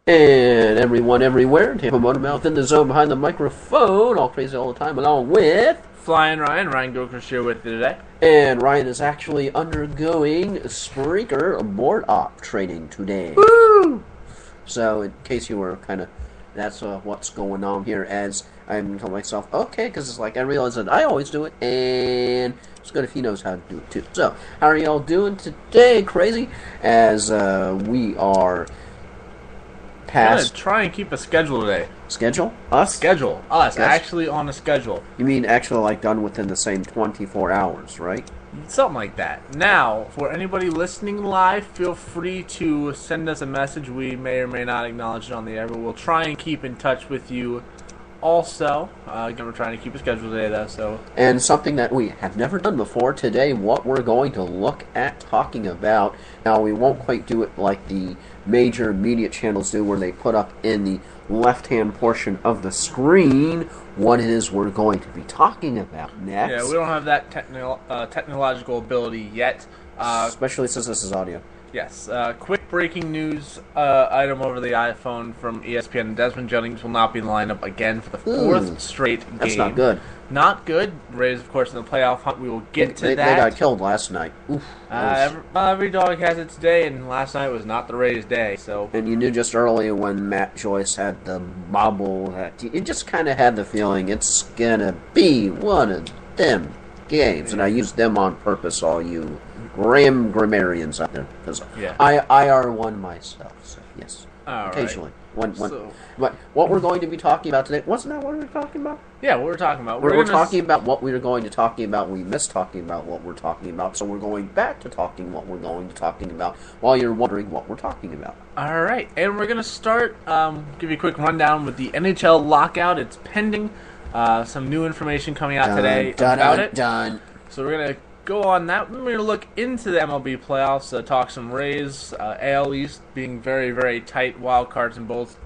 And everyone everywhere, Tampa Motormouth in the zone behind the microphone, all crazy all the time, along with... Flying Ryan Gilchrist here with you today. And Ryan is actually undergoing Spreaker board op training today. Woo! So, in case you were kind of... That's what's going on here, as I'm telling myself, okay, because it's like I realize that I always do it, and it's good if he knows how to do it too. So, how are y'all doing today, crazy? As we are I'm going past... to try and keep a schedule today. Schedule? Us? Schedule. Us. Yes. Actually on a schedule. You mean actually like done within the same 24 hours, right? Something like that. Now, for anybody listening live, feel free to send us a message. We may or may not acknowledge it on the air, but we'll try and keep in touch with you also. Again, we're trying to keep a schedule today, though, so... And something that we have never done before today, what we're going to look at talking about. Now, we won't quite do it like the major media channels do, where they put up in the left-hand portion of the screen what it is we're going to be talking about next. Yeah, we don't have that technological ability yet. Especially since this is audio. Yes. Quick breaking news item over the iPhone from ESPN. Desmond Jennings will not be in the lineup again for the fourth straight game. That's not good. Not good. Rays, of course, in the playoff hunt. We will get to that. They got killed last night. Oof. Every dog has its day, and last night was not the Rays' day. So. And you knew just earlier when Matt Joyce had the bobble that you just kind of had the feeling it's gonna be one of them games, and I used them on purpose. All you grammarians out there, because I are one myself. So yes, occasionally. Right. But what we're going to be talking about today, wasn't that what we were talking about? Yeah, what we're talking about. We're talking about what we were going to talking about. We missed talking about what we're talking about, so we're going back to talking what we're going to talking about while you're wondering what we're talking about. All right, and we're going to start, give you a quick rundown with the NHL lockout. It's pending. Some new information coming out today about it. So we're going to go on that. We're going to look into the MLB playoffs, talk some Rays, AL East being very, very tight, wild cards in both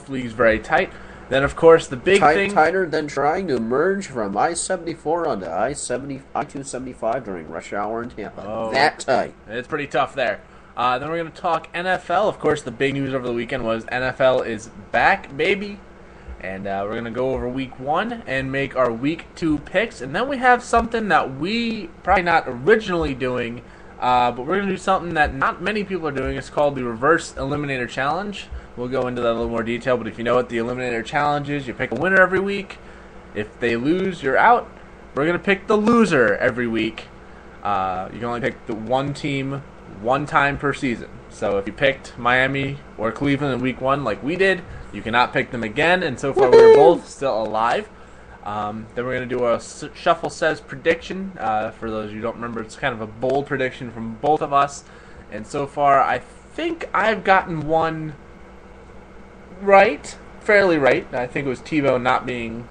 leagues very tight. Then, of course, the big thing... Tighter than trying to merge from I-74 onto I-275 during rush hour in Tampa. Oh, that tight. It's pretty tough there. Then we're going to talk NFL. Of course, the big news over the weekend was NFL is back, baby. And we're going to go over Week 1 and make our Week 2 picks. And then we have something that we probably not originally doing, but we're going to do something that not many people are doing. It's called the Reverse Eliminator Challenge. We'll go into that in a little more detail, but if you know what the Eliminator Challenge is, you pick a winner every week. If they lose, you're out. We're going to pick the loser every week. You can only pick the one team one time per season. So if you picked Miami or Cleveland in Week 1 like we did, you cannot pick them again, and so far we're both still alive. Then we're going to do a Shuffle Says prediction. For those of you who don't remember, it's kind of a bold prediction from both of us. And so far, I think I've gotten one right, fairly right. I think it was Tebow not being,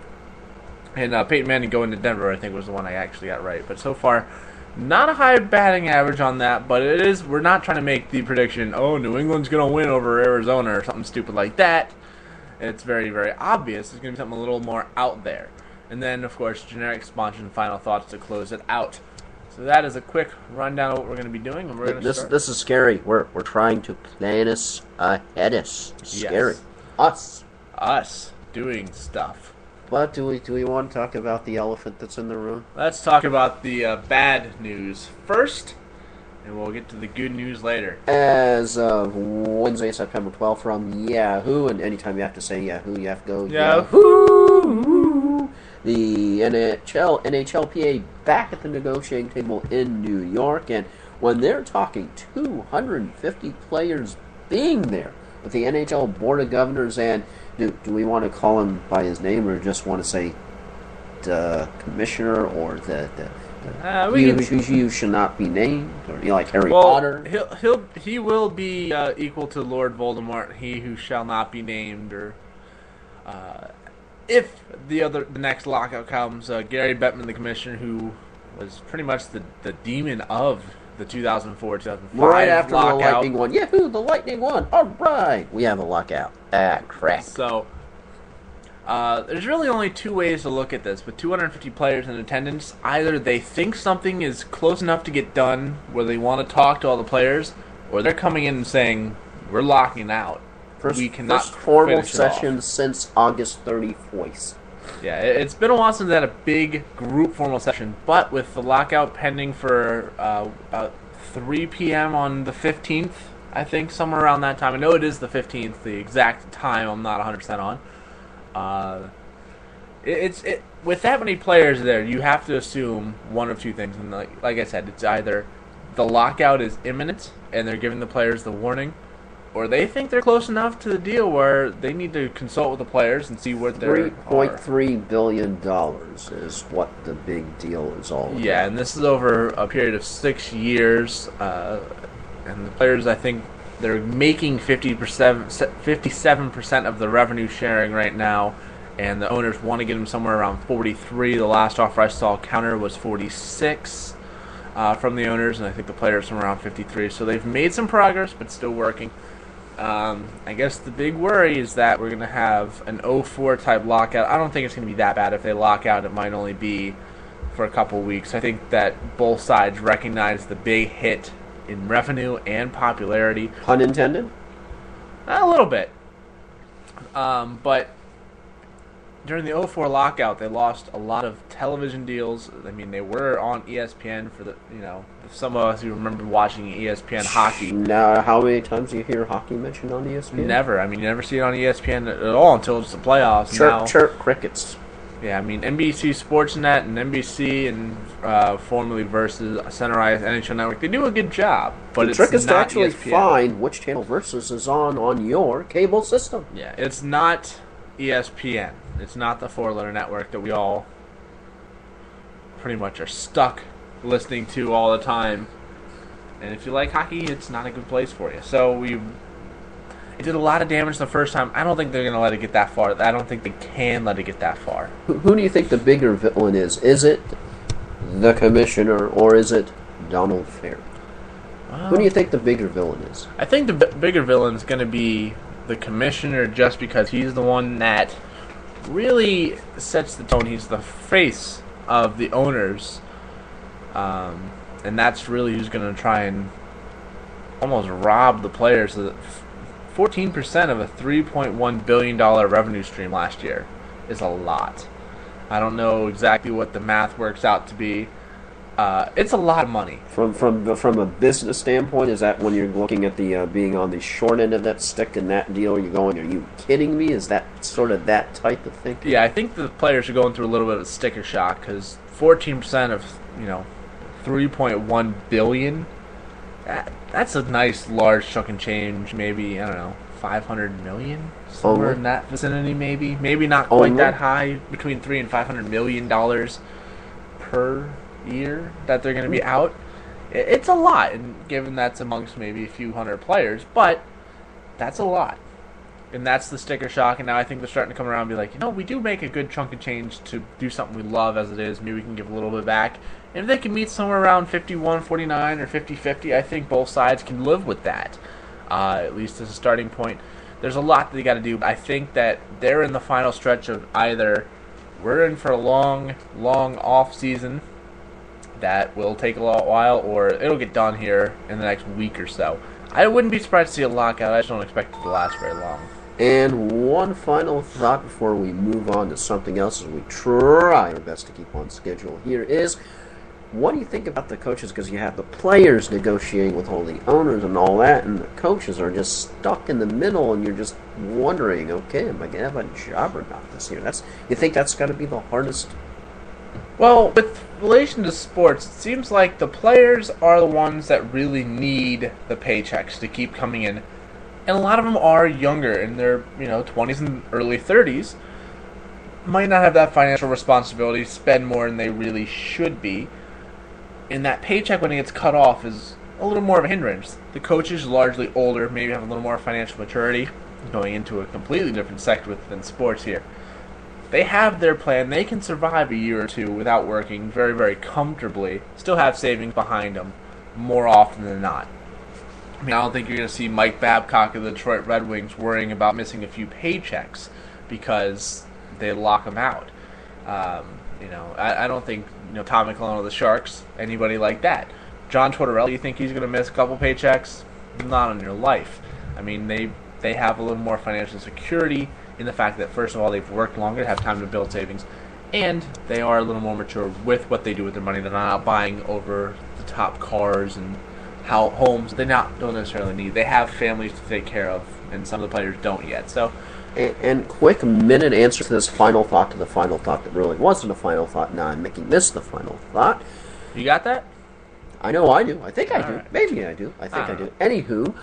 and Peyton Manning going to Denver, I think was the one I actually got right. But so far, not a high batting average on that, but it is. We're not trying to make the prediction, oh, New England's going to win over Arizona or something stupid like that. It's very, very obvious. It's going to be something a little more out there. And then, of course, generic sponsors and final thoughts to close it out. So that is a quick rundown of what we're going to be doing. And we're going to start. This is scary. We're trying to plan us ahead. It's scary. Yes. Us doing stuff. But do we want to talk about the elephant that's in the room? Let's talk about the bad news first, and we'll get to the good news later. As of Wednesday, September 12th, from Yahoo, and anytime you have to say Yahoo, you have to go Yahoo! The NHLPA back at the negotiating table in New York, and when they're talking 250 players being there with the NHL Board of Governors, and do we want to call him by his name or just want to say the commissioner or you should not be named, or like Harry Potter? He will be equal to Lord Voldemort, he who shall not be named, or if the next lockout comes, Gary Bettman, the commissioner, who was pretty much the demon of the 2004-2005 right after lockout. The Lightning won. Yahoo! The Lightning won. All right, we have a lockout. Crap. So there's really only two ways to look at this. With 250 players in attendance, either they think something is close enough to get done where they want to talk to all the players, or they're coming in and saying, we're locking out. we cannot first formal finish it off. session since August 31st. Yeah, it's been a while since they had a big group formal session, but with the lockout pending for about 3 p.m. on the 15th, I think, somewhere around that time. I know it is the 15th, the exact time I'm not 100% on. With that many players there, you have to assume one of two things. And like I said, it's either the lockout is imminent and they're giving the players the warning, or they think they're close enough to the deal where they need to consult with the players and see what their $3.3 billion is what the big deal is all about. Yeah, and this is over a period of 6 years, and the players, I think, they're making 57% of the revenue sharing right now, and the owners want to get them somewhere around 43. The last offer I saw counter was 46 from the owners, and I think the players are around 53. So they've made some progress, but still working. I guess the big worry is that we're going to have an 0-4 type lockout. I don't think it's going to be that bad. If they lock out, it might only be for a couple weeks. I think that both sides recognize the big hit in revenue and popularity. Pun intended? A little bit. But during the 0-4 lockout, they lost a lot of television deals. I mean, they were on ESPN for some of us who remember watching ESPN hockey. Now, how many times do you hear hockey mentioned on ESPN? Never. I mean, you never see it on ESPN at all until it's the playoffs. Chirp, crickets. Yeah, I mean, NBC Sportsnet and NBC and formerly Versus, Centerized NHL Network, they do a good job. But the it's trick is to not actually ESPN. find which channel Versus is on your cable system. Yeah, it's not ESPN. It's not the four-letter network that we all pretty much are stuck listening to all the time. And if you like hockey, it's not a good place for you. So it did a lot of damage the first time. I don't think they're going to let it get that far. I don't think they can let it get that far. Who do you think the bigger villain is? Is it the commissioner or is it Donald Fair? Who do you think the bigger villain is? I think the bigger villain is going to be the commissioner, just because he's the one that really sets the tone. He's the face of the owners, and that's really who's going to try and almost rob the players. 14% of a $3.1 billion revenue stream last year is a lot. I don't know exactly what the math works out to be. It's a lot of money. From a business standpoint, is that when you're looking at the being on the short end of that stick in that deal, you're going, are you kidding me? Is that sort of that type of thing? Yeah, I think the players are going through a little bit of a sticker shock, because 14% of $3.1 billion, that's a nice large chunk and change. Maybe, I don't know, 500 million, somewhere in that vicinity. Maybe not quite that high, between $300 and $500 million per year that they're going to be out. It's a lot, and given that's amongst maybe a few hundred players, but that's a lot. And that's the sticker shock, and now I think they're starting to come around and be like, we do make a good chunk of change to do something we love as it is. Maybe we can give a little bit back. And if they can meet somewhere around 51-49 or 50-50, I think both sides can live with that, at least as a starting point. There's a lot that they got to do, but I think that they're in the final stretch of either we're in for a long, long off season that will take a while, or it'll get done here in the next week or so. I wouldn't be surprised to see a lockout. I just don't expect it to last very long. And one final thought before we move on to something else, as we try our best to keep on schedule here, is what do you think about the coaches? Because you have the players negotiating with all the owners and all that, and the coaches are just stuck in the middle, and you're just wondering, okay, am I going to have a job or not this year? You think that's got to be the hardest? Well, with relation to sports, it seems like the players are the ones that really need the paychecks to keep coming in. And a lot of them are younger, in their 20s and early 30s. Might not have that financial responsibility, spend more than they really should be. And that paycheck, when it gets cut off, is a little more of a hindrance. The coaches, largely older, maybe have a little more financial maturity, going into a completely different sector within sports here. They have their plan. They can survive a year or two without working very, very comfortably. Still have savings behind them more often than not. I mean, I don't think you're going to see Mike Babcock of the Detroit Red Wings worrying about missing a few paychecks because they lock him out. I don't think Tom McClellan of the Sharks, anybody like that. John Tortorella, you think he's going to miss a couple paychecks? Not on your life. I mean, they they have a little more financial security in the fact that, first of all, they've worked longer, have time to build savings, and they are a little more mature with what they do with their money. They're not buying over-the-top cars and homes they don't necessarily need. They have families to take care of, and some of the players don't yet. So, and quick minute answer to this final thought, to the final thought that really wasn't a final thought. Now I'm making this the final thought. You got that? I know I do. I think I do. Right. Maybe I do. I think I do. Anywho,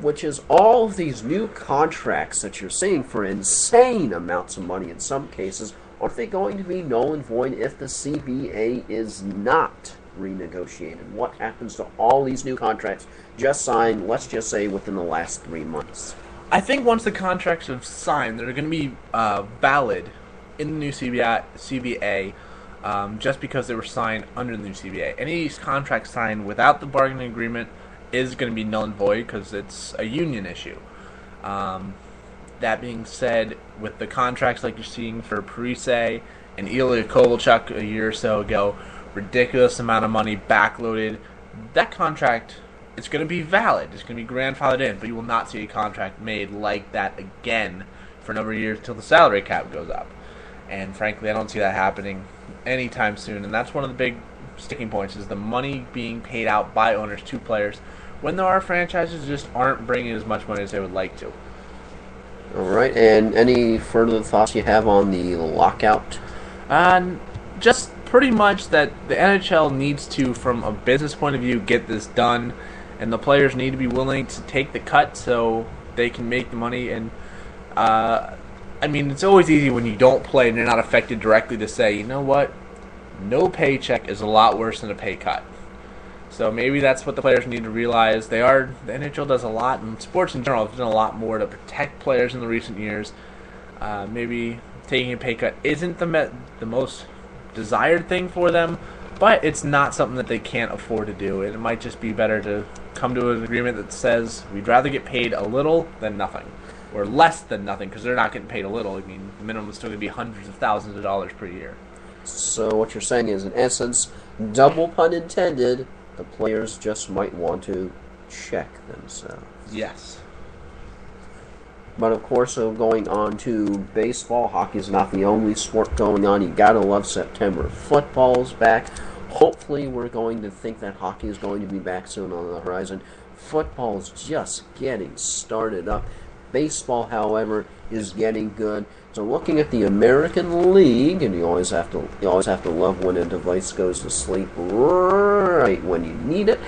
which is all of these new contracts that you're seeing for insane amounts of money in some cases, aren't they going to be null and void if the CBA is not renegotiated? What happens to all these new contracts just signed, let's just say, within the last 3 months? I think once the contracts are signed, they're going to be valid in the new CBA just because they were signed under the new CBA. Any contract signed without the bargaining agreement is going to be null and void because it's a union issue. That being said, with the contracts like you're seeing for Parise and Ilya Kovalchuk a year or so ago, ridiculous amount of money backloaded, that contract, it's going to be valid. It's going to be grandfathered in, but you will not see a contract made like that again for a number of years until the salary cap goes up. And frankly, I don't see that happening anytime soon. And that's one of the big sticking points, is the money being paid out by owners to players when there are franchises just aren't bringing as much money as they would like to. All right, and any further thoughts you have on the lockout? Just pretty much that the NHL needs to, from a business point of view, get this done, and the players need to be willing to take the cut so they can make the money. And I mean, it's always easy when you don't play and you're not affected directly to say, you know what, no paycheck is a lot worse than a pay cut. So maybe that's what the players need to realize. The NHL does a lot, and sports in general has done a lot more to protect players in the recent years. Maybe taking a pay cut isn't the most desired thing for them, but it's not something that they can't afford to do. It might just be better to come to an agreement that says we'd rather get paid a little than nothing, or less than nothing, because they're not getting paid a little. I mean, the minimum is still going to be hundreds of thousands of dollars per year. So what you're saying is, in essence, double pun intended, the players just might want to check themselves. Yes. But of course, going on to baseball, hockey's not the only sport going on. You gotta love September. Football's back. Hopefully, we're going to think that hockey is going to be back soon on the horizon. Football's just getting started up. Baseball, however, is getting good. So looking at the American League, and you always have to love when a device goes to sleep right when you need it.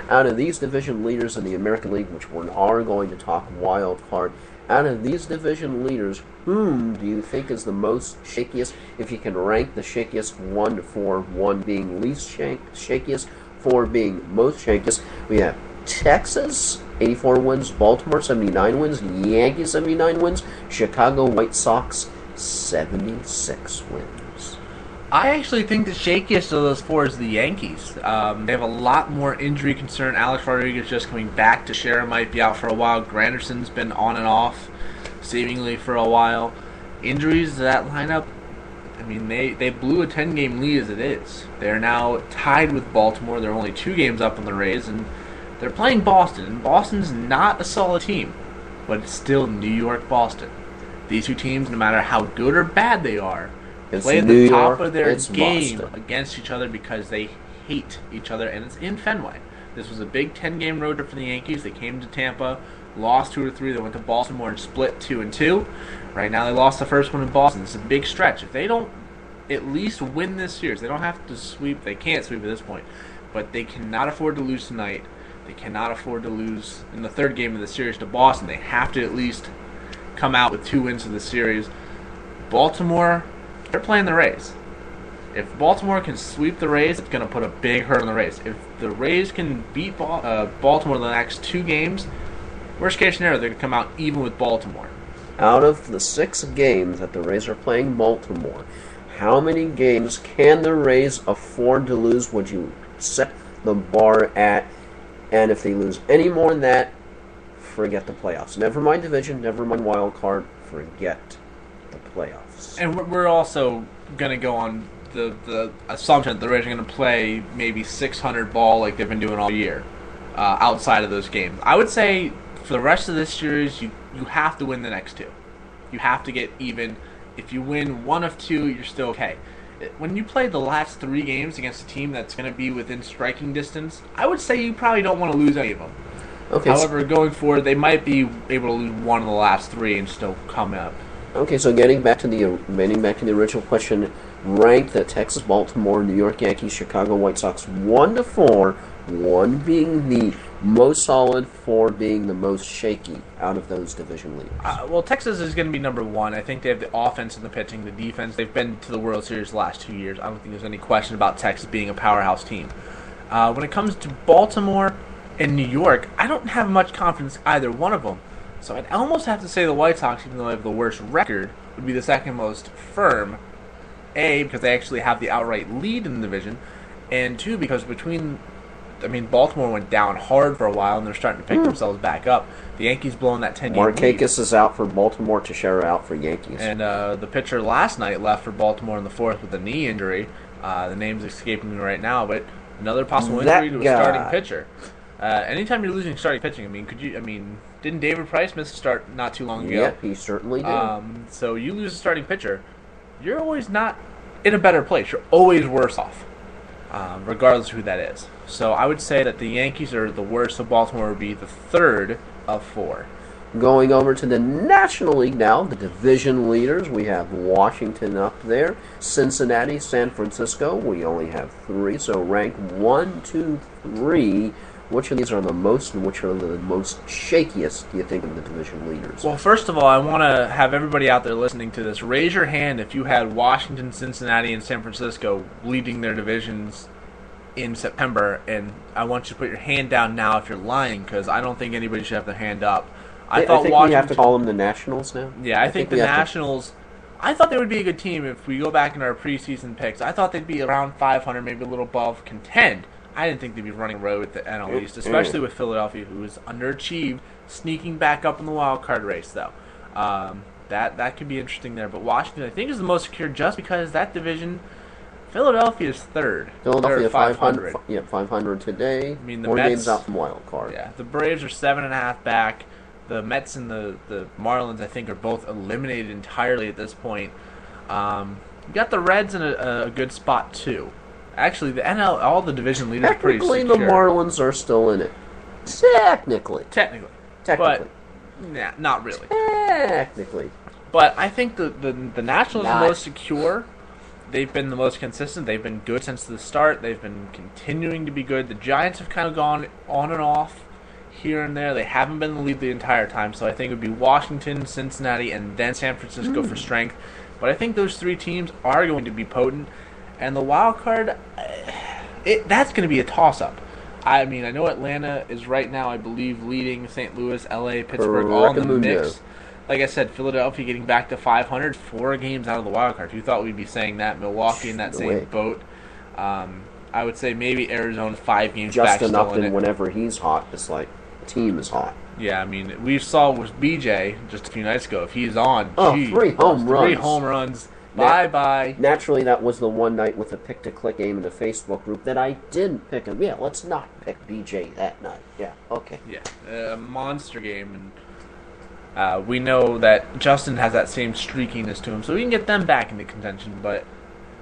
Out of these division leaders in the American League, which we are going to talk wild card, out of these division leaders, whom do you think is the most shakiest? If you can rank the shakiest 1 to 4, 1 being least shakiest, 4 being most shakiest, we have Texas, 84 wins, Baltimore, 79 wins, Yankees, 79 wins, Chicago White Sox, 76 wins. I actually think the shakiest of those 4 is the Yankees. They have a lot more injury concern. Alex Rodriguez just coming back. Teixeira might be out for a while. Granderson's been on and off, seemingly for a while. Injuries to that lineup, I mean, they blew a 10-game lead as it is. They're now tied with Baltimore. They're only 2 games up on the Rays, and they're playing Boston. And Boston's not a solid team, but it's still New York, Boston. These 2 teams, no matter how good or bad they are, play at the top of their game against each other because they hate each other, and it's in Fenway. This was a big 10-game road trip for the Yankees. They came to Tampa, lost 2 or 3. They went to Baltimore and split 2-2. Right now, they lost the first one in Boston. It's a big stretch. If they don't at least win this series, they don't have to sweep. They can't sweep at this point, but they cannot afford to lose tonight. They cannot afford to lose in the 3rd game of the series to Boston. They have to at least come out with 2 wins in the series. Baltimore, they're playing the Rays. If Baltimore can sweep the Rays, it's going to put a big hurt on the Rays. If the Rays can beat Baltimore in the next 2 games, worst case scenario, they're going to come out even with Baltimore. Out of the 6 games that the Rays are playing Baltimore, how many games can the Rays afford to lose? Would you set the bar at? And if they lose any more than that, forget the playoffs. Never mind division, never mind wild card, forget the playoffs. And we're also going to go on the assumption that the Rays are going to play maybe 600 ball like they've been doing all year outside of those games. I would say for the rest of this series, you have to win the next two. You have to get even. If you win one of two, you're still okay. When you play the last 3 games against a team that's going to be within striking distance, I would say you probably don't want to lose any of them. Okay. However, going forward, they might be able to lose one of the last 3 and still come up. Okay, so getting back to the original question, rank the Texas, Baltimore, New York Yankees, Chicago White Sox 1 to 4, 1 being the most solid, 4 being the most shaky out of those division leaders. Well, Texas is going to be number 1. I think they have the offense and the pitching, the defense. They've been to the World Series the last 2 years. I don't think there's any question about Texas being a powerhouse team. When it comes to Baltimore and New York, I don't have much confidence either one of them. So I'd almost have to say the White Sox, even though they have the worst record, would be the second most firm. A, because they actually have the outright lead in the division, and 2, because Baltimore went down hard for a while, and they're starting to pick themselves back up. The Yankees blowing that 10-game lead. Markakis is out for Baltimore, Teixeira out for Yankees. And the pitcher last night left for Baltimore in the 4th with a knee injury. The name's escaping me right now, but another possible injury to a starting pitcher. Anytime you're losing starting pitching, didn't David Price miss a start not too long ago? Yeah, he certainly did. So you lose a starting pitcher, you're always not in a better place. You're always worse off, regardless of who that is. So I would say that the Yankees are the worst, so Baltimore would be the 3rd of 4. Going over to the National League now, the division leaders, we have Washington up there, Cincinnati, San Francisco. We only have 3, so rank 1, 2, 3. Which of these are the most, and which are the most shakiest, do you think, of the division leaders? Well, first of all, I want to have everybody out there listening to this raise your hand if you had Washington, Cincinnati, and San Francisco leading their divisions in September, and I want you to put your hand down now if you're lying, because I don't think anybody should have their hand up. I think we have to call them the Nationals now. Yeah, I think the Nationals. I thought they would be a good team if we go back in our preseason picks. I thought they'd be around 500, maybe a little above, contend. I didn't think they'd be running road with the NL East, especially with Philadelphia, who was underachieved, sneaking back up in the wild card race, though. That could be interesting there. But Washington, I think, is the most secure just because that division, Philadelphia is 3rd. Philadelphia 500. Yeah, 500 today. The 4 Mets, games out from wild card. Yeah, the Braves are 7.5 back. The Mets and the Marlins, I think, are both eliminated entirely at this point. You got the Reds in a good spot, too. Actually, the NL, all the division leaders are pretty secure. Technically, the Marlins are still in it. Technically. But, not really. Technically. But I think the Nationals are the most secure. They've been the most consistent. They've been good since the start. They've been continuing to be good. The Giants have kind of gone on and off here and there. They haven't been in the lead the entire time. So I think it would be Washington, Cincinnati, and then San Francisco for strength. But I think those 3 teams are going to be potent. And the wild card, that's going to be a toss-up. I know Atlanta is right now, I believe, leading St. Louis, L.A., Pittsburgh, all in the mix. Like I said, Philadelphia getting back to 500, 4 games out of the wild card. Who thought we'd be saying that? Milwaukee in that same boat. I would say maybe Arizona 5 games back. Just enough that whenever he's hot, it's like the team is hot. Yeah, we saw with BJ just a few nights ago. If he's on, 3 home runs. 3 home runs. Bye-bye. Naturally, that was the one night with a pick-to-click game in the Facebook group that I didn't pick him. Yeah, let's not pick BJ that night. Yeah, okay. Yeah, a monster game. And we know that Justin has that same streakiness to him, so we can get them back into contention. But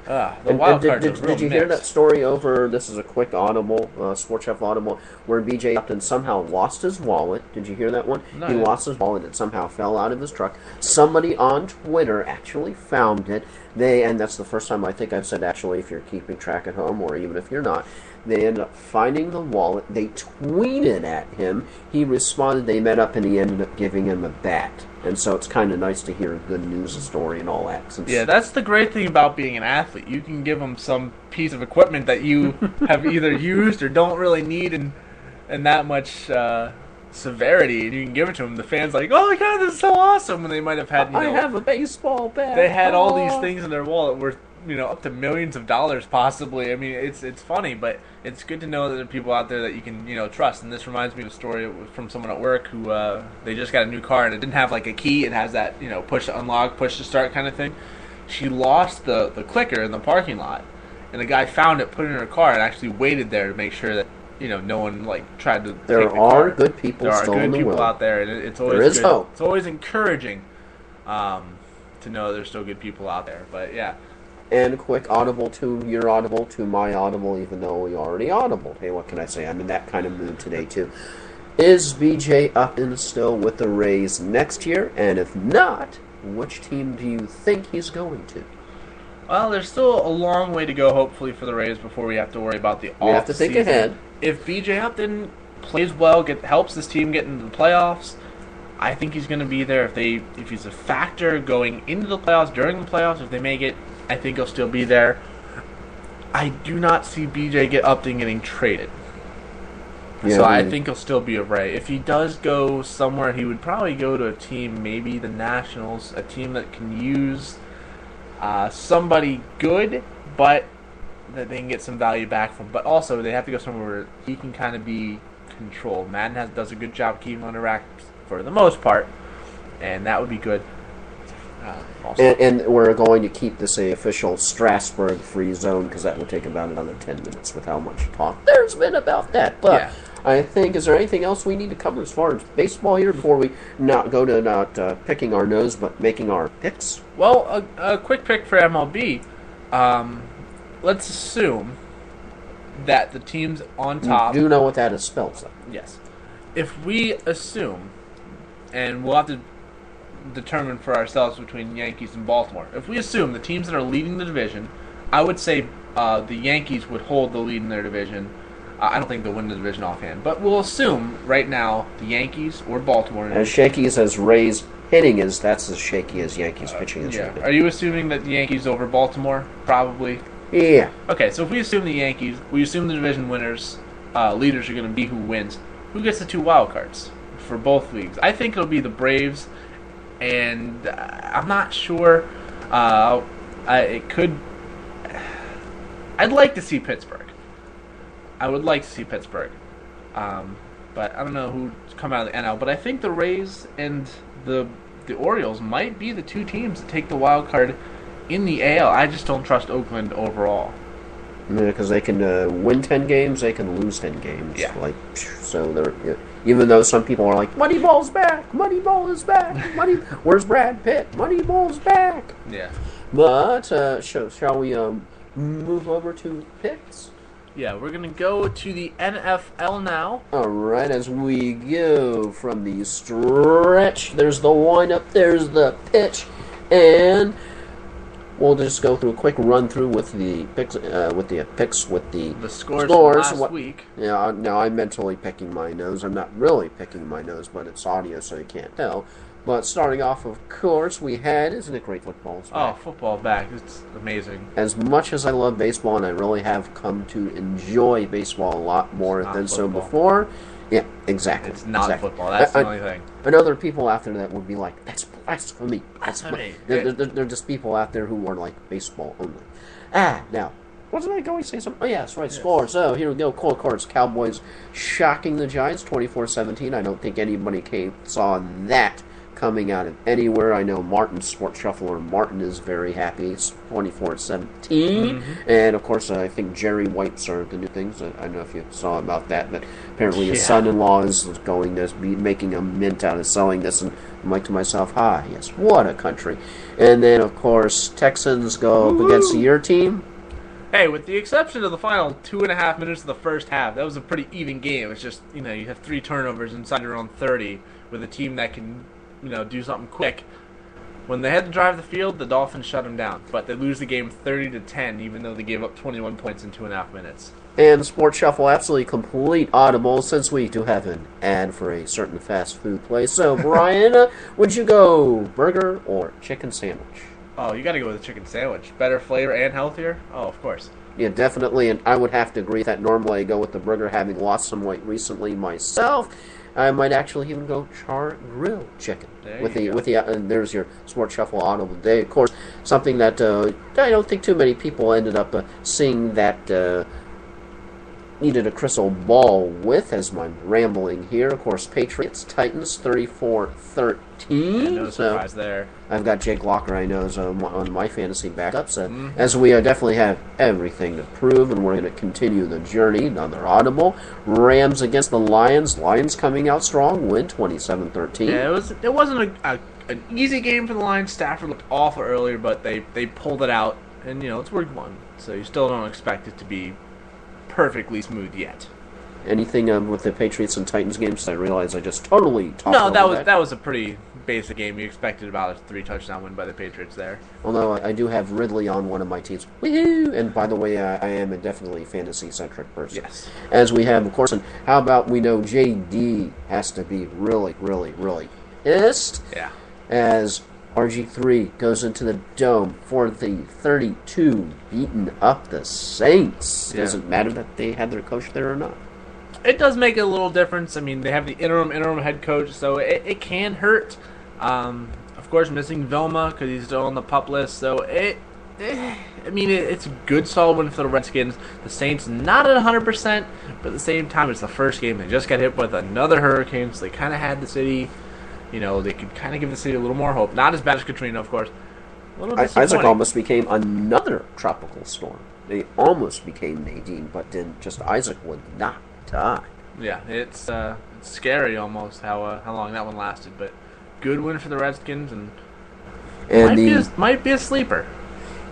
the wild card is real Did you hear that story over, this is a quick audible, Sports Chef audible, where BJ Upton somehow lost his wallet? Did you hear that one? No, he lost his wallet. It somehow fell out of his truck. Somebody on Twitter actually found it. And that's the first time I think I've said actually if you're keeping track at home or even if you're not. They ended up finding the wallet. They tweeted at him. He responded. They met up and he ended up giving him a bat. And so it's kind of nice to hear a good news story and all that. Yeah, that's the great thing about being an athlete. You can give them some piece of equipment that you have either used or don't really need in that much severity, and you can give it to them. The fans like, oh my god, this is so awesome! And they might have had, I have a baseball bat. They had all these things in their wallet worth, up to millions of dollars possibly. It's funny, but it's good to know that there are people out there that you can, trust. And this reminds me of a story from someone at work who they just got a new car and it didn't have like a key. It has that, push to unlock, push to start kind of thing. She lost the clicker in the parking lot, and the guy found it, put it in her car, and actually waited there to make sure that no one tried to. There take the are card. good people There are still good in the people world. out there, and it's always There is good. hope. It's always encouraging to know there's still good people out there. But yeah. And quick audible to your audible to my audible, even though we already audible. Hey, what can I say? I'm in that kind of mood today, too. Is BJ Upton still with the Rays next year? And if not, which team do you think he's going to? Well, there's still a long way to go, hopefully, for the Rays before we have to worry about the off-season. We have to think ahead. If BJ Upton plays well, helps this team get into the playoffs, I think he's going to be there. If he's a factor going into the playoffs, during the playoffs, if they make it, I think he'll still be there. I do not see BJ Upton getting traded. Yeah, so I think he'll still be a Ray. If he does go somewhere, he would probably go to a team, maybe the Nationals, a team that can use somebody good, but that they can get some value back from. But also, they have to go somewhere where he can kind of be controlled. Madden does a good job keeping him under wraps for the most part, and that would be good. And we're going to keep this a official Strasburg free zone because that will take about another 10 minutes with how much talk there's been about that. But yeah. I think, is there anything else we need to cover as far as baseball here before we not picking our nose but making our picks? Well, a quick pick for MLB. Let's assume that the teams on top. You do know what that is spelled, though. Yes. If we assume, and we'll have to determine for ourselves between Yankees and Baltimore. If we assume the teams that are leading the division, I would say the Yankees would hold the lead in their division. I don't think they'll win the division offhand, but we'll assume right now the Yankees or Baltimore. As shaky as Rays hitting is, that's as shaky as Yankees pitching is. Yeah. Are you assuming that the Yankees over Baltimore? Probably. Yeah. Okay, so if we assume the Yankees, we assume the division winners, leaders are going to be who wins. Who gets the 2 wild cards for both leagues? I think it'll be the Braves. And I'm not sure. It could. I'd like to see Pittsburgh. I would like to see Pittsburgh. But I don't know who's come out of the NL. But I think the Rays and the Orioles might be the 2 teams that take the wild card in the AL. I just don't trust Oakland overall. Because they can win 10 games, they can lose 10 games. Yeah. So they're. Even though some people are like, Moneyball's back! Moneyball is back! Where's Brad Pitt? Moneyball's back! Yeah. But, shall we move over to picks? Yeah, we're going to go to the NFL now. Alright, as we go from the stretch, there's the wind-up, there's the pitch, and we'll just go through a quick run-through with the picks, with the scores from last week. Yeah, now I'm mentally picking my nose. I'm not really picking my nose, but it's audio, so you can't tell. But starting off, of course, we had, isn't it great, football's back? Oh, football back. It's amazing. As much as I love baseball, and I really have come to enjoy baseball a lot more than so before. Yeah, exactly. It's not football. That's the only thing. I know there are people out there that would be like, that's blasphemy. Blasphemy. They're just people out there who are like baseball only. Now, wasn't I going to say something? Oh, yeah, that's right, yes. Score. So, here we go. Of course, Cowboys shocking the Giants 24-17. I don't think anybody saw that coming out of anywhere. I know Martin, Sports Shuffler Martin, is very happy. It's 24-17. Mm-hmm. And, of course, I think Jerry wipes are the new things. I don't know if you saw about that, but apparently his son-in-law is going to be making a mint out of selling this. And I'm like to myself, yes, what a country. And then, of course, Texans go up against your team. Hey, with the exception of the final 2.5 minutes of the first half, that was a pretty even game. It's just, you have 3 turnovers inside your own 30 with a team that can do something quick. When they had to drive the field, the Dolphins shut them down. But they lose the game 30-10, even though they gave up 21 points in 2.5 minutes. And Sports Shuffle, absolutely complete audible, since we do have an ad for a certain fast food place. So, Brian, would you go burger or chicken sandwich? Oh, you got to go with the chicken sandwich. Better flavor and healthier? Oh, of course. Yeah, definitely, and I would have to agree that normally I go with the burger, having lost some weight recently myself. I might actually even go char grilled chicken there's your Sports Shuffle audible day. Of course, something that I don't think too many people ended up seeing that needed a crystal ball with as my rambling here. Of course, Patriots, Titans, 34-13. Yeah, no surprise there. I've got Jake Locker, I know, is on my fantasy backups. As we definitely have everything to prove, and we're going to continue the journey. Another audible. Rams against the Lions. Lions coming out strong. Win 27-13. Yeah, it wasn't an easy game for the Lions. Stafford looked awful earlier, but they pulled it out. And, it's week 1, so you still don't expect it to be perfectly smooth yet. Anything with the Patriots and Titans games? I realize I just totally talked No, over that was a pretty basic game. You expected about a 3-touchdown win by the Patriots there. Although I do have Ridley on one of my teams. Woohoo! And by the way, I am a definitely fantasy-centric person. Yes. As we have, of course, and how about we know JD has to be really, really, really pissed. Yeah. As RG3 goes into the Dome for the 32, beating up the Saints. Yeah. Doesn't matter that they had their coach there or not. It does make a little difference. I mean, they have the interim head coach, so it can hurt. Of course, missing Vilma because he's still on the PUP list, so it's a good solid win for the Redskins. The Saints not at 100%, but at the same time, it's the first game. They just got hit with another hurricane, so they kind of had the city. They could kind of give the city a little more hope. Not as bad as Katrina, of course. A little disappointing. Isaac almost became another tropical storm. They almost became Nadine, but then just Isaac would not die. Yeah, it's scary almost how long that one lasted. But good win for the Redskins, and might be a sleeper.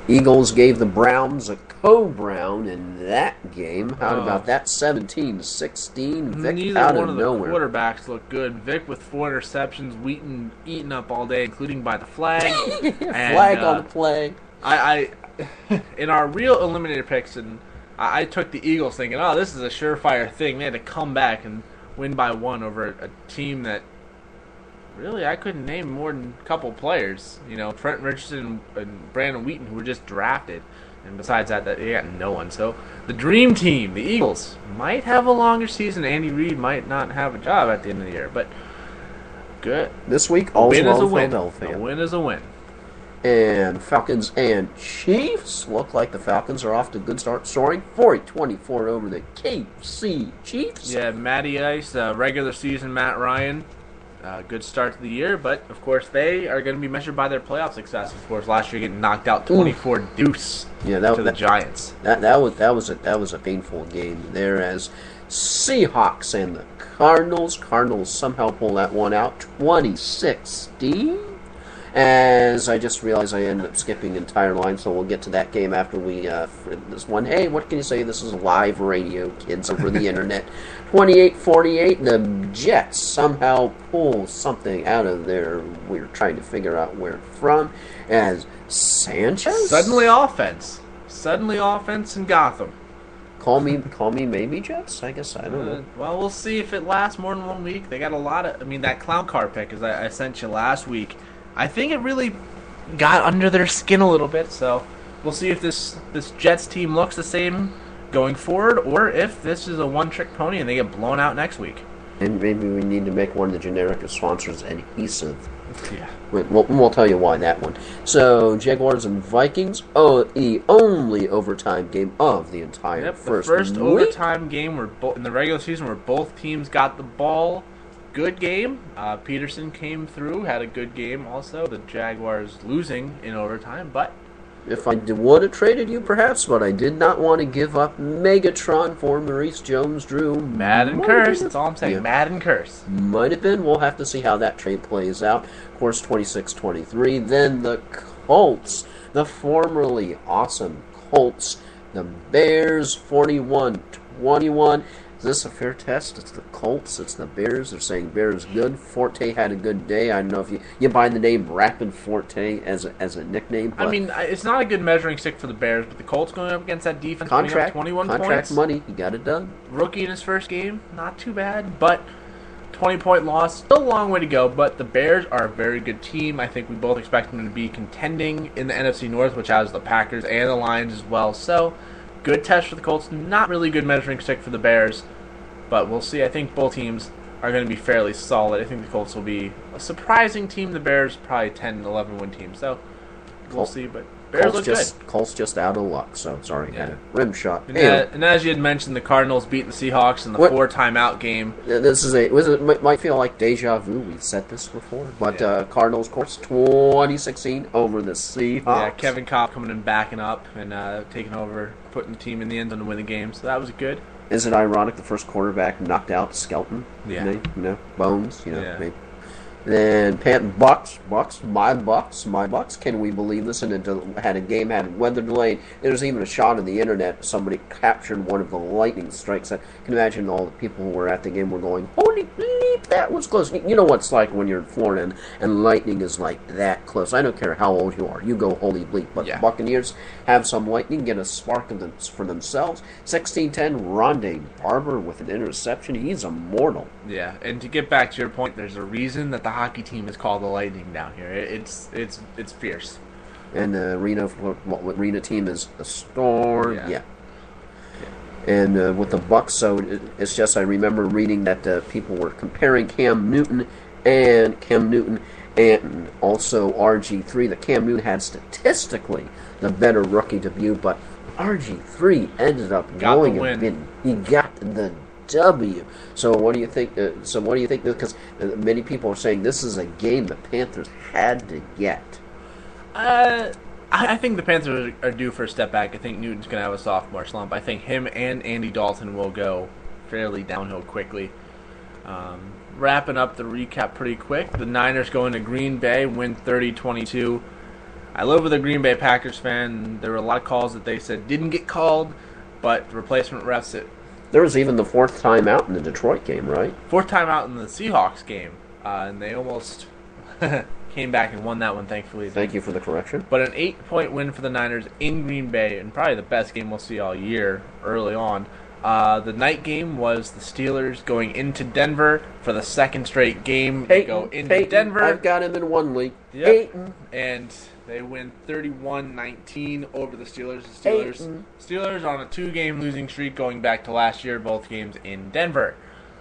Eagles gave the Browns a co-brown in that game. How about that? 17-16. Vic Neither out one of of the nowhere. quarterbacks looked good. Vic with 4 interceptions, Wheaton eaten up all day, including by the flag. Flag on the play. I in our real eliminator picks, and I took the Eagles thinking, oh, this is a surefire thing. They had to come back and win by 1 over a team that really I couldn't name more than a couple players. Trent Richardson and Brandon Wheaton, who were just drafted. And besides that, they got no one. So the dream team, the Eagles, might have a longer season. Andy Reid might not have a job at the end of the year. But good. This week, all's win well is a in win. Philadelphia. A win is a win. And Falcons and Chiefs look like the Falcons are off to a good start, soaring 40-24 over the KC Chiefs. Yeah, Matty Ice, regular season Matt Ryan. Good start to the year, but of course they are going to be measured by their playoff success. Of course, last year getting knocked out 24-deuce to the Giants. That was a painful game there as Seahawks and the Cardinals. Cardinals somehow pull that one out 20-16. As I just realized I ended up skipping entire line, so we'll get to that game after we this one. Hey, what can you say? This is live radio, kids, over the internet. 28-48, the Jets somehow pull something out of there. We're trying to figure out where from. As Sanchez? Suddenly offense in Gotham. Call me maybe Jets? I guess I don't know. Well, we'll see if it lasts more than 1 week. They got a lot of... that clown car pick, as I sent you last week, I think it really got under their skin a little bit, so we'll see if this Jets team looks the same going forward, or if this is a one-trick pony and they get blown out next week. And maybe we need to make one of the generic sponsors adhesive. Yeah. We'll tell you why that one. So, Jaguars and Vikings, the only overtime game of the entire first week. Overtime game in the regular season where both teams got the ball. Good game. Peterson came through, had a good game also. The Jaguars losing in overtime, but... If I would have traded you, perhaps, but I did not want to give up Megatron for Maurice Jones-Drew. Mad and curse, that's all I'm saying. Yeah. Mad and curse. Might have been. We'll have to see how that trade plays out. Of course, 26-23. Then the Colts, the formerly awesome Colts. The Bears, 41-21. Is this a fair test? It's the Colts. It's the Bears. They're saying Bears good. Forte had a good day. I don't know if you buy the name Rapid Forte as a nickname. But it's not a good measuring stick for the Bears, but the Colts going up against that defense, contract 21 contract points. Money. He got it done. Rookie in his first game, not too bad, but 20-point loss. Still a long way to go, but the Bears are a very good team. I think we both expect them to be contending in the NFC North, which has the Packers and the Lions as well. So, good test for the Colts. Not really good measuring stick for the Bears, but we'll see. I think both teams are going to be fairly solid. I think the Colts will be a surprising team. The Bears probably 10-11 win team. So, we'll see. But Bears look good. Colts just out of luck, so sorry, had a rim shot. And as you had mentioned, the Cardinals beat the Seahawks in the 4-timeout game. This is it might feel like deja vu. We've said this before, but Cardinals, of course, 2016 over the Seahawks. Yeah, Kevin Kolb coming in, backing up, and taking over, putting the team in the end zone to win the game. So that was good. Is it ironic the first quarterback knocked out Skelton? Yeah. Bones. Maybe. Then Bucks, my Bucks. Can we believe this? And it had weather delayed. There's even a shot on the internet. Somebody captured one of the lightning strikes. I can imagine all the people who were at the game were going, "Holy bleep, that was close." You know what it's like when you're in Florida and lightning is like that close. I don't care how old you are. You go, "Holy bleep." But the Buccaneers have some lightning, get a spark for themselves. 16-10, Rondé Barber with an interception. He's immortal. Yeah, and to get back to your point, there's a reason that the hockey team is called the Lightning down here. It's fierce. And the arena team is the Storm. Yeah. And with the Bucks, so it's just I remember reading that people were comparing Cam Newton and also RG3. That Cam Newton had statistically the better rookie debut, but RG3 ended up going and he got the W. So what do you think? Because many people are saying this is a game the Panthers had to get. I think the Panthers are due for a step back. I think Newton's going to have a sophomore slump. I think him and Andy Dalton will go fairly downhill quickly. Wrapping up the recap pretty quick. The Niners go into Green Bay, win 30-22. I live with a Green Bay Packers fan. There were a lot of calls that they said didn't get called, but the replacement refs There was even the fourth time out in the Detroit game, right? Fourth time out in the Seahawks game, and they almost came back and won that one, thankfully. Thank you for the correction. But an 8-point win for the Niners in Green Bay, and probably the best game we'll see all year early on. The night game was the Steelers going into Denver for the second straight game. They go into Denver. I've got him in one league. Yep. Peyton. And they win 31-19 over the Steelers. The Steelers on a 2-game losing streak going back to last year, both games in Denver.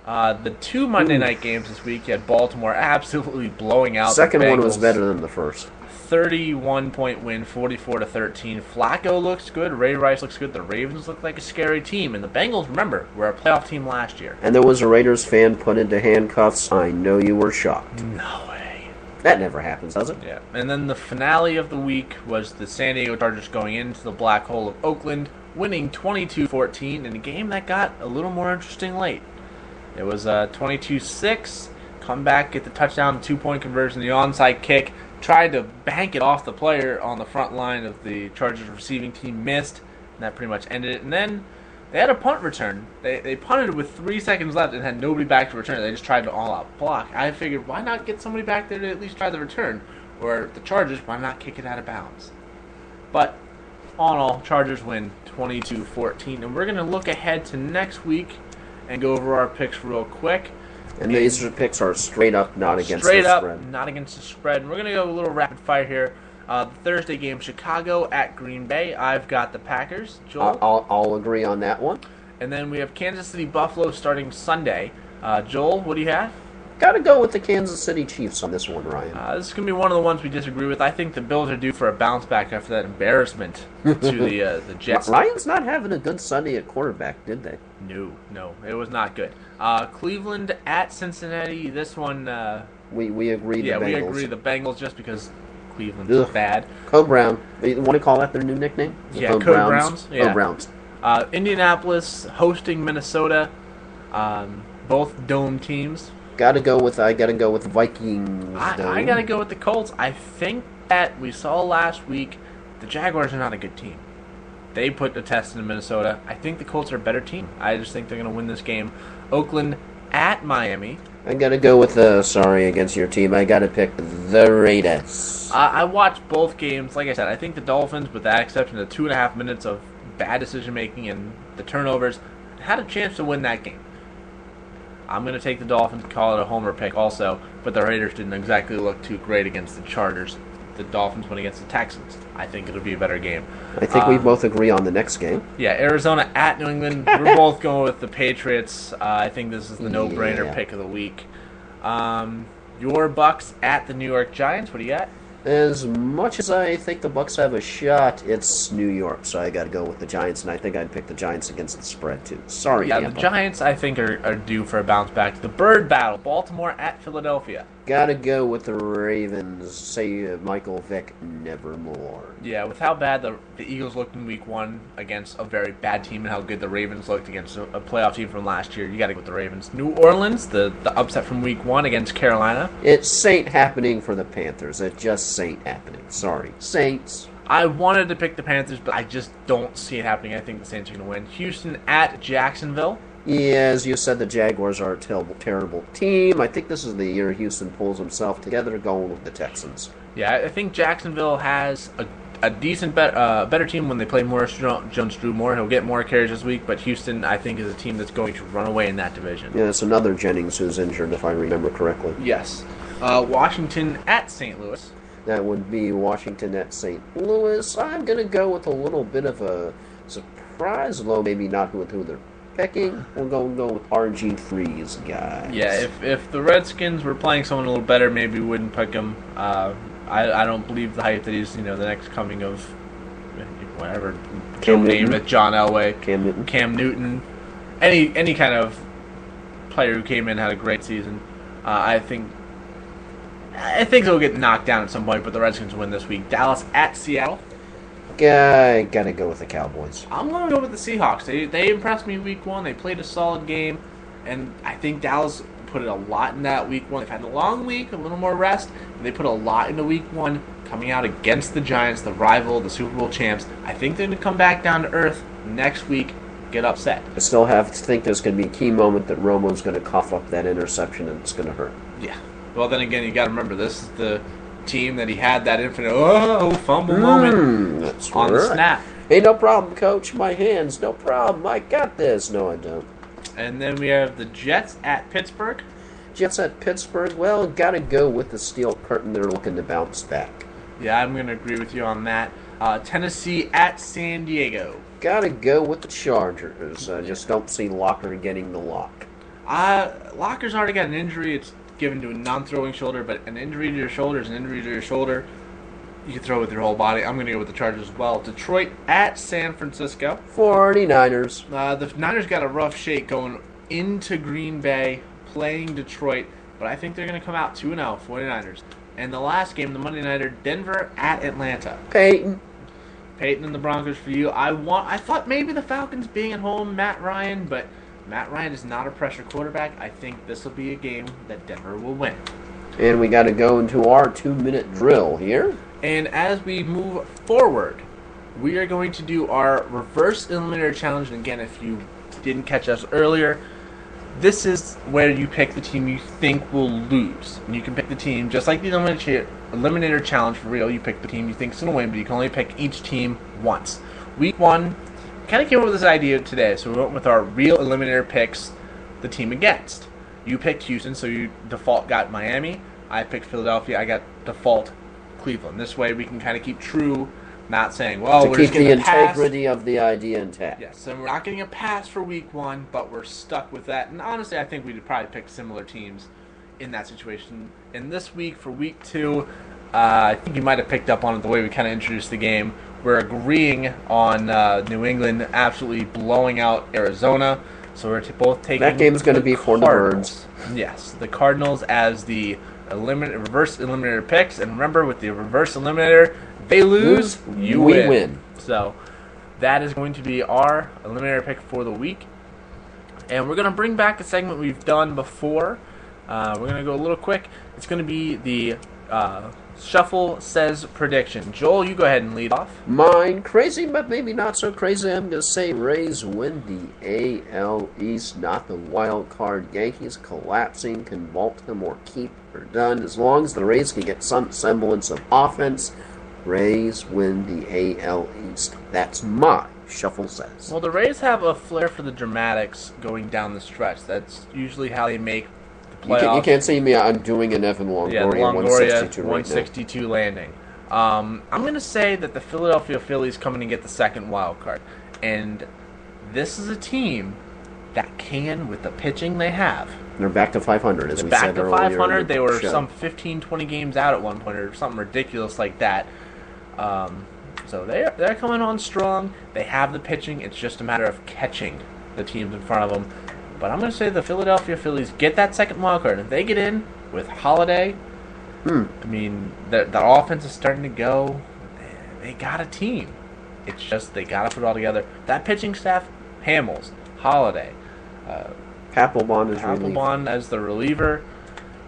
The 2 Monday night games this week, you had Baltimore absolutely blowing out the Bengals. Second one was better than the first. 31-point win, 44-13. Flacco looks good. Ray Rice looks good. The Ravens look like a scary team. And the Bengals, remember, were a playoff team last year. And there was a Raiders fan put into handcuffs. I know you were shocked. No way. That never happens, does it? Yeah. And then the finale of the week was the San Diego Chargers going into the black hole of Oakland, winning 22-14 in a game that got a little more interesting late. It was 22-6. Come back, get the touchdown, 2-point conversion, the onside kick. Tried to bank it off the player on the front line of the Chargers receiving team, missed, and that pretty much ended it. And then they had a punt return. They punted with 3 seconds left and had nobody back to return it. They just tried to all-out block. I figured, why not get somebody back there to at least try the return? Or the Chargers, why not kick it out of bounds? But all in all, Chargers win 22-14. And we're going to look ahead to next week and go over our picks real quick. And these picks are straight up, not against the spread. Straight up, not against the spread. And we're going to go a little rapid fire here. The Thursday game, Chicago at Green Bay. I've got the Packers. Joel? I'll agree on that one. And then we have Kansas City Buffalo starting Sunday. Joel, what do you have? Got to go with the Kansas City Chiefs on this one, Ryan. This is going to be one of the ones we disagree with. I think the Bills are due for a bounce back after that embarrassment to the Jets. Ryan's not having a good Sunday at quarterback, did they? No, it was not good. Cleveland at Cincinnati. This one, we agree. Yeah, we agree. The Bengals, just because Cleveland's bad. Code Brown. You want to call that their new nickname? Code Browns. Yeah. Code Browns. Indianapolis hosting Minnesota. Both dome teams. I gotta go with Vikings. I gotta go with the Colts. I think that we saw last week the Jaguars are not a good team. They put the test in Minnesota. I think the Colts are a better team. I just think they're going to win this game. Oakland at Miami. I got to go with against your team. I got to pick the Raiders. I watched both games. Like I said, I think the Dolphins, with that exception of 2.5 minutes of bad decision-making and the turnovers, had a chance to win that game. I'm going to take the Dolphins, call it a homer pick also, but the Raiders didn't exactly look too great against the Chargers. The Dolphins went against the Texans. I think it'll be a better game. I think we both agree on the next game. Yeah, Arizona at New England. We're both going with the Patriots. I think this is the no-brainer pick of the week. Your Bucks at the New York Giants. What do you got? As much as I think the Bucks have a shot, it's New York, so I got to go with the Giants, and I think I'd pick the Giants against the spread too. Sorry, Yeah, Tampa. the Giants, I think, are due for a bounce back. The Bird Battle, Baltimore at Philadelphia. Gotta go with the Ravens. Say Michael Vick, nevermore. Yeah, with how bad the Eagles looked in Week 1 against a very bad team and how good the Ravens looked against a playoff team from last year, you got to go with the Ravens. New Orleans, the upset from Week 1 against Carolina. It's ain't happening for the Panthers. It just ain't happening. Sorry. Saints. I wanted to pick the Panthers, but I just don't see it happening. I think the Saints are going to win. Houston at Jacksonville. Yeah, as you said, the Jaguars are a terrible team. I think this is the year Houston pulls himself together, going with the Texans. Yeah, I think Jacksonville has a decent, better team when they play Morris Jones-Drew more. He'll get more carries this week, but Houston, I think, is a team that's going to run away in that division. Yeah, it's another Jennings who's injured, if I remember correctly. Yes. Washington at St. Louis. That would be Washington at St. Louis. I'm going to go with a little bit of a surprise, although maybe not with who they're picking. We're going to go with RG3's guys. Yeah, if the Redskins were playing someone a little better, maybe we wouldn't pick him. I don't believe the hype that he's the next coming of whatever Joe named it, John Elway, Cam Newton, any kind of player who came in had a great season. I think they'll get knocked down at some point, but the Redskins win this week. Dallas at Seattle. I gotta go with the Cowboys. I'm gonna go with the Seahawks. They impressed me Week 1. They played a solid game, and I think Dallas put a lot in that Week 1. They've had a long week, a little more rest, and they put a lot into Week 1, coming out against the Giants, the rival, the Super Bowl champs. I think they're gonna come back down to earth next week, get upset. I still have to think there's gonna be a key moment that Romo's gonna cough up that interception, and it's gonna hurt. Yeah. Well, then again, you got to remember, this is the team that he had that infinite fumble moment that's on the snap. Hey, no problem, Coach. My hands, no problem. I got this. No, I don't. And then we have the Jets at Pittsburgh. Jets at Pittsburgh. Well, gotta go with the steel curtain. They're looking to bounce back. Yeah, I'm going to agree with you on that. Tennessee at San Diego. Gotta go with the Chargers. I just don't see Locker getting the lock. Locker's already got an injury. It's given to a non-throwing shoulder, but an injury to your shoulder is an injury to your shoulder. You can throw with your whole body. I'm going to go with the Chargers as well. Detroit at San Francisco. 49ers. The Niners got a rough shake going into Green Bay, playing Detroit, but I think they're going to come out 2-0, 49ers. And the last game, the Monday Nighter, Denver at Atlanta. Peyton and the Broncos for you. I thought maybe the Falcons being at home, Matt Ryan, but Matt Ryan is not a pressure quarterback. I think this will be a game that Denver will win. And we got to go into our 2-minute drill here. And as we move forward, we are going to do our reverse eliminator challenge. And again, if you didn't catch us earlier, this is where you pick the team you think will lose. And you can pick the team, just like the eliminator challenge for real, you pick the team you think is going to win, but you can only pick each team once. Week 1, kind of came up with this idea today, so we went with our real eliminator picks, the team against. You picked Houston, so you default got Miami. I picked Philadelphia. I got default Cleveland. This way we can kind of keep true, not saying, well, to we're keep just getting the a pass. integrity of the idea intact. Yes, so we're not getting a pass for Week 1, but we're stuck with that. And honestly, I think we'd probably pick similar teams in that situation. And this week, for Week 2, I think you might have picked up on it the way we kind of introduced the game. We're agreeing on New England absolutely blowing out Arizona. So we're both taking that game's going to be for the Birds. Yes, the Cardinals as the reverse eliminator picks. And remember, with the reverse eliminator, they lose, you win. So that is going to be our eliminator pick for the week. And we're going to bring back a segment we've done before. We're going to go a little quick. It's going to be the Shuffle Says Prediction. Joel, you go ahead and lead off. Mine, crazy, but maybe not so crazy. I'm going to say Rays win the AL East, not the wild card. Yankees collapsing, can vault them or keep her done. As long as the Rays can get some semblance of offense, Rays win the AL East. That's my Shuffle Says. Well, the Rays have a flair for the dramatics going down the stretch. That's usually how they make you can't see me. I'm doing an Evan Longoria, yeah, Longoria 162 right 162 landing. I'm going to say that the Philadelphia Phillies come in and get the second wild card. And this is a team that can, with the pitching they have, They're back to 500, as we back said to earlier. 500. In the They were show. some 15, 20 games out at one point, or something ridiculous like that. So they're coming on strong. They have the pitching. It's just a matter of catching the teams in front of them. But I'm going to say the Philadelphia Phillies get that second wild card. If they get in with Holiday, I mean, the offense is starting to go. They got a team. It's just they got to put it all together. That pitching staff, Hamels, Holiday, Papelbon as the reliever.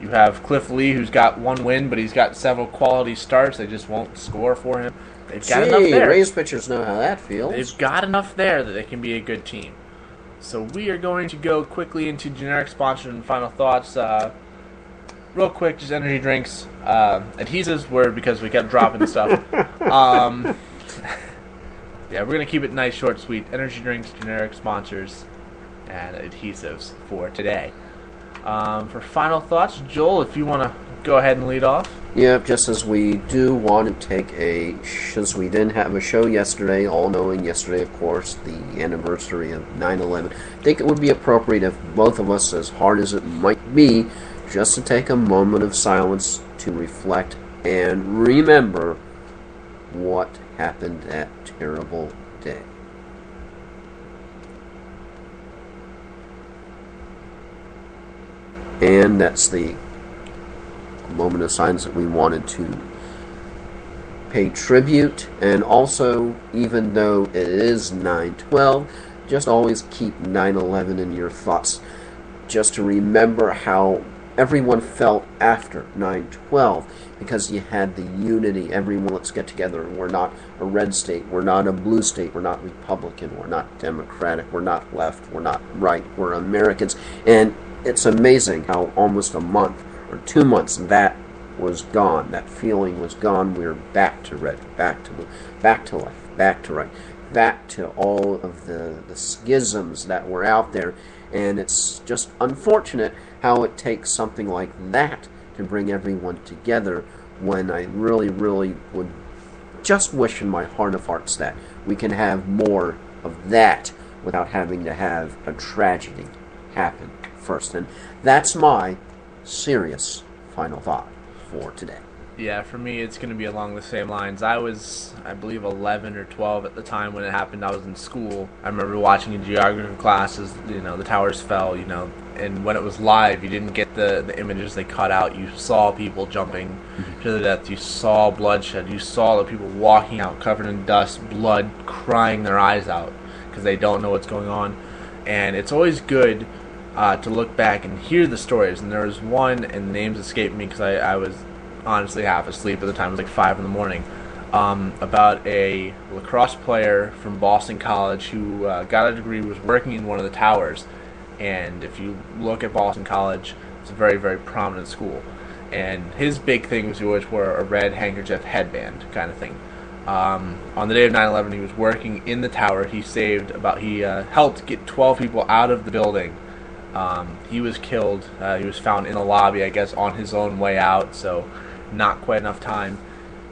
You have Cliff Lee, who's got one win, but he's got several quality starts. They just won't score for him. They've got enough there. Rays pitchers know how that feels. They've got enough there that they can be a good team. So we are going to go quickly into generic sponsors and final thoughts. Real quick, just energy drinks. Adhesives were because we kept dropping stuff. Yeah, we're going to keep it nice, short, sweet. Energy drinks, generic sponsors, and adhesives for today. For final thoughts, Joel, if you want to go ahead and lead off. Yeah, just as we do want to take since we didn't have a show yesterday, all knowing yesterday, of course, the anniversary of 9/11, I think it would be appropriate if both of us, as hard as it might be, just to take a moment of silence to reflect and remember what happened that terrible day. And that's the moment of silence that we wanted to pay tribute. And also, even though it is 9/12, just always keep 9/11 in your thoughts, just to remember how everyone felt after 9/12, because you had the unity. Everyone, let's get together. We're not a red state, we're not a blue state, we're not Republican, we're not Democratic, we're not left, we're not right, we're Americans. And it's amazing how almost a month or 2 months that was gone. That feeling was gone. We were back to red, back to blue, back to left, back to right, back to all of the schisms that were out there. And it's just unfortunate how it takes something like that to bring everyone together, when I really, really would just wish in my heart of hearts that we can have more of that without having to have a tragedy happen first. And that's my serious final thought for today. Yeah, for me, it's going to be along the same lines. I was, I believe, 11 or 12 at the time when it happened. I was in school. I remember watching in geography classes, the towers fell, and when it was live, you didn't get the images they cut out. You saw people jumping to the death. You saw bloodshed. You saw the people walking out covered in dust, blood, crying their eyes out because they don't know what's going on. And it's always good to look back and hear the stories. And there was one, and the names escaped me because I was honestly half asleep at the time. It was like 5 in the morning. About a lacrosse player from Boston College who got a degree, was working in one of the towers. And if you look at Boston College, it's a very, very prominent school. And his big things always were a red handkerchief headband kind of thing. On the day of 9/11, he was working in the tower. He helped get 12 people out of the building. He was killed. He was found in the lobby, I guess, on his own way out, so not quite enough time.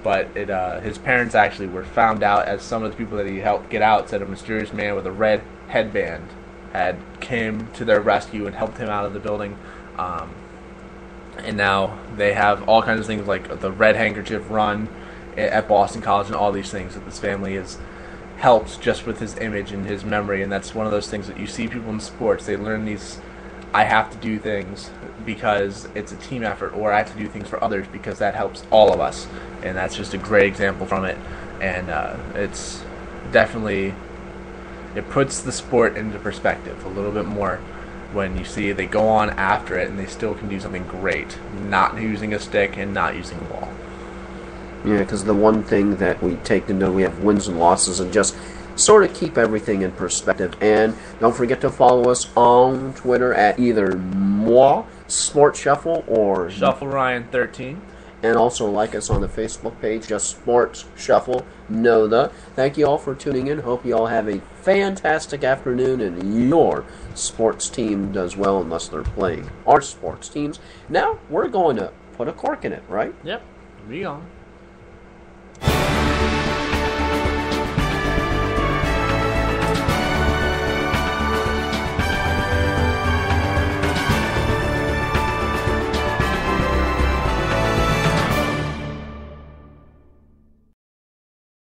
But his parents actually were found out, as some of the people that he helped get out said a mysterious man with a red headband had came to their rescue and helped him out of the building. And now they have all kinds of things like the red handkerchief run at Boston College and all these things that this family has helped just with his image and his memory. And that's one of those things that you see people in sports. They learn these, I have to do things because it's a team effort, or I have to do things for others because that helps all of us. And that's just a great example from it. And it's definitely, it puts the sport into perspective a little bit more when you see they go on after it and they still can do something great, not using a stick and not using a ball. Yeah, because the one thing that we take to know, we have wins and losses, and just sort of keep everything in perspective. And don't forget to follow us on Twitter at either moi Sports Shuffle or Shuffle Ryan 13. And also like us on the Facebook page, just Sports Shuffle Noda. Thank you all for tuning in. Hope you all have a fantastic afternoon and your sports team does well, unless they're playing our sports teams. Now we're going to put a cork in it, right? Yep. Be on.